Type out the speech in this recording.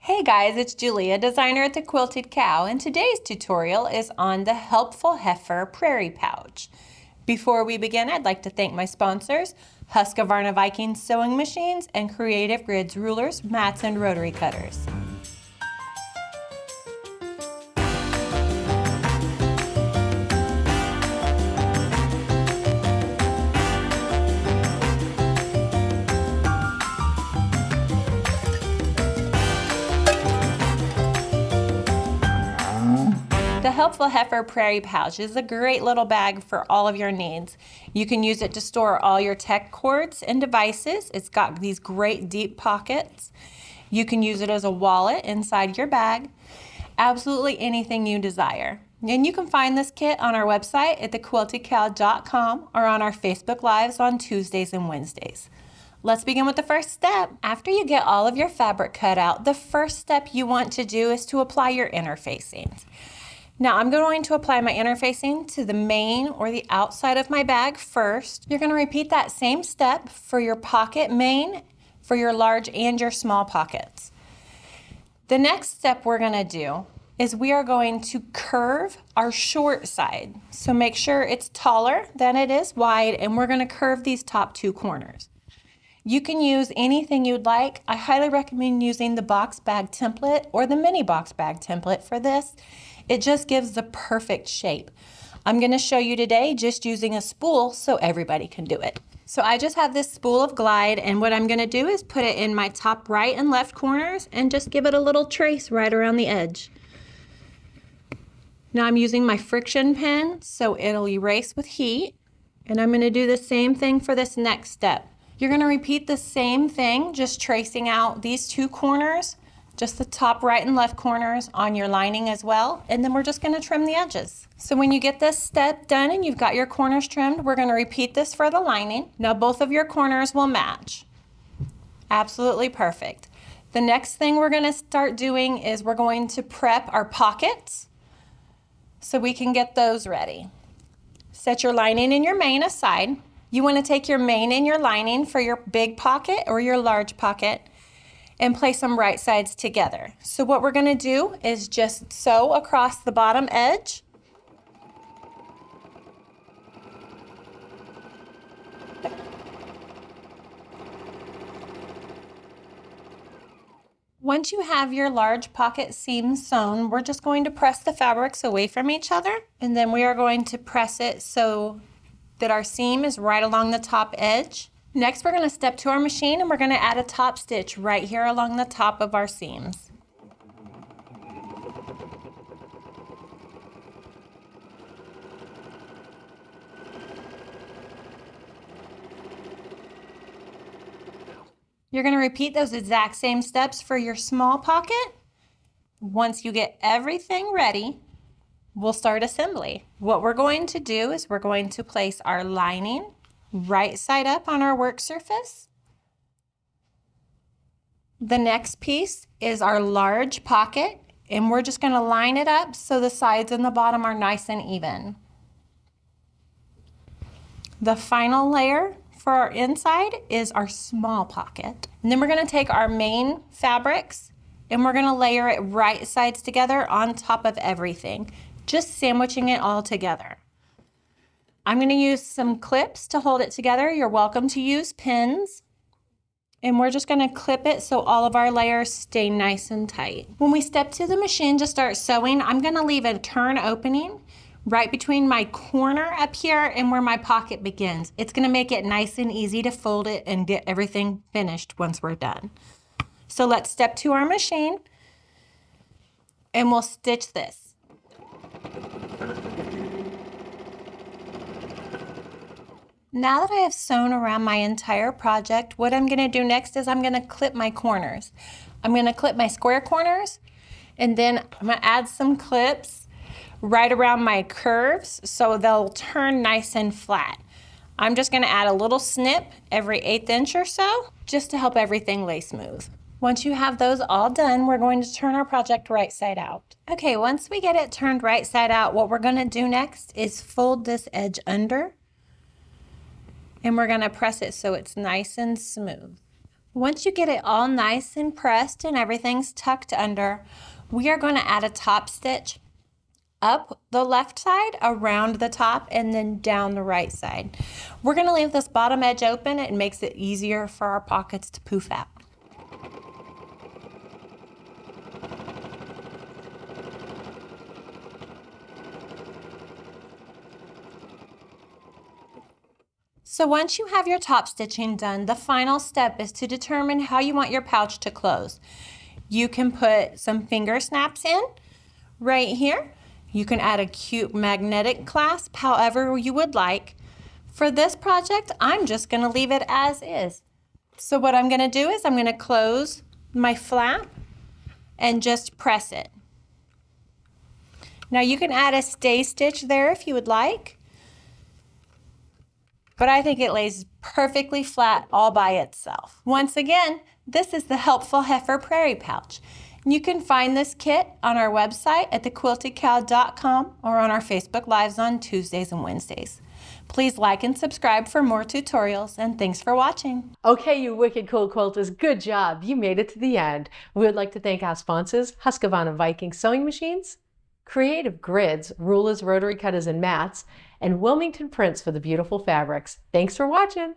Hey guys, it's Julia, designer at The Quilted Cow, and today's tutorial is on the helpful Heifer Prairie pouch. Before we begin, I'd like to thank my sponsors, Husqvarna Viking sewing machines and Creative Grids rulers, mats, and rotary cutters. The Helpful Heifer Prairie Pouch is a great little bag for all of your needs. You can use it to store all your tech cords and devices. It's got these great deep pockets. You can use it as a wallet inside your bag. Absolutely anything you desire. And you can find this kit on our website at thequiltedcow.com or on our Facebook Lives on Tuesdays and Wednesdays. Let's begin with the first step. After you get all of your fabric cut out, the first step you want to do is to apply your interfacings. Now I'm going to apply my interfacing to the main or the outside of my bag first. You're going to repeat that same step for your pocket main, for your large and your small pockets. The next step we're going to do is we are going to curve our short side. So make sure it's taller than it is wide, and we're going to curve these top two corners. You can use anything you'd like. I highly recommend using the box bag template or the mini box bag template for this. It just gives the perfect shape. I'm going to show you today just using a spool so everybody can do it. So I just have this spool of Glide, and what I'm going to do is put it in my top right and left corners and just give it a little trace right around the edge. Now I'm using my friction pen so it'll erase with heat, and I'm going to do the same thing for this next step. You're going to repeat the same thing, just tracing out these two corners, just the top right and left corners on your lining as well, and then we're just going to trim the edges. So when you get this step done and you've got your corners trimmed, we're going to repeat this for the lining. Now both of your corners will match. Absolutely perfect. The next thing we're going to start doing is we're going to prep our pockets so we can get those ready. Set your lining and your main aside. You want to take your main and your lining for your big pocket or your large pocket and place them right sides together. So what we're going to do is just sew across the bottom edge. Once you have your large pocket seams sewn, we're just going to press the fabrics away from each other, and then we are going to press it so that our seam is right along the top edge. Next, we're going to step to our machine and we're going to add a top stitch right here along the top of our seams. You're going to repeat those exact same steps for your small pocket. Once you get everything ready, we'll start assembly. What we're going to do is we're going to place our lining right side up on our work surface. The next piece is our large pocket, and we're just going to line it up so the sides and the bottom are nice and even. The final layer for our inside is our small pocket. And then we're going to take our main fabrics and we're going to layer it right sides together on top of everything, just sandwiching it all together. I'm going to use some clips to hold it together. You're welcome to use pins. And we're just going to clip it so all of our layers stay nice and tight. When we step to the machine to start sewing, I'm going to leave a turn opening right between my corner up here and where my pocket begins. It's going to make it nice and easy to fold it and get everything finished once we're done. So let's step to our machine and we'll stitch this. Now that I have sewn around my entire project, what I'm going to do next is I'm going to clip my corners. I'm going to clip my square corners, and then I'm going to add some clips right around my curves so they'll turn nice and flat. I'm just going to add a little snip every 1/8 inch or so just to help everything lay smooth. Once you have those all done, we're going to turn our project right side out. Okay, once we get it turned right side out, what we're going to do next is fold this edge under. And we're going to press it so it's nice and smooth. Once you get it all nice and pressed and everything's tucked under, we are going to add a top stitch up the left side, around the top, and then down the right side. We're going to leave this bottom edge open. It makes it easier for our pockets to poof out. So once you have your top stitching done, the final step is to determine how you want your pouch to close. You can put some finger snaps in right here. You can add a cute magnetic clasp, however you would like. For this project, I'm just going to leave it as is. So what I'm going to do is I'm going to close my flap and just press it. Now you can add a stay stitch there if you would like, but I think it lays perfectly flat all by itself. Once again, this is the Helpful Heifer Prairie Pouch. You can find this kit on our website at thequiltedcow.com or on our Facebook Lives on Tuesdays and Wednesdays. Please like and subscribe for more tutorials, and thanks for watching. Okay, you wicked cool quilters, good job. You made it to the end. We would like to thank our sponsors, Husqvarna Viking Sewing Machines, Creative Grids, rulers, rotary cutters, and mats, and Wilmington Prints for the beautiful fabrics. Thanks for watching.